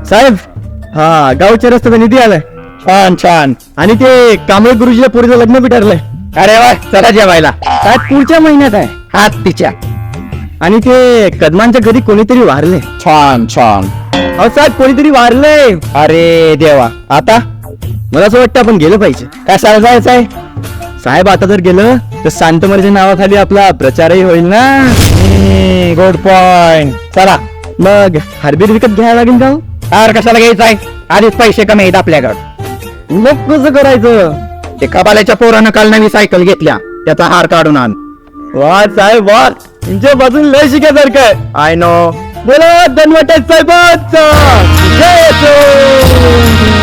साहेब, हा गावच्या रस्त्याचा निधी आलाय. छान छान. आणि ते कांबळे गुरुजीच्या पोरीचं लग्न बी ठरलंय. अरे वा, चला जेवायला. साहेब पुढच्या महिन्यात आहे. हात तिच्या. आणि ते कदमांच्या घरी कोणीतरी वारले. छान छान. अहो साहेब, कोणीतरी वारलंय. अरे देवा, आता मला असं वाटतं आपण गेलं पाहिजे. कशाला जायचंय? साहेब आता जर गेलं तर शांतमरच्या नावाखाली आपला प्रचारही होईल ना. Good point. चला. मग हरबीर विकत घ्यायला लागेल का हो? हार कशाला घ्यायचाय? आधीच पैसे कमी आहेत आपल्याकडे. मग कसं करायचं? ते कबाल्याच्या पोरानं काल नवी सायकल घेतल्या, त्याचा हार काढून आण. वा साहेब वा, तुमच्या बाजून लय शिकायसारखं आहे. I know. बोला धनवटे साहेबांचा जय असो.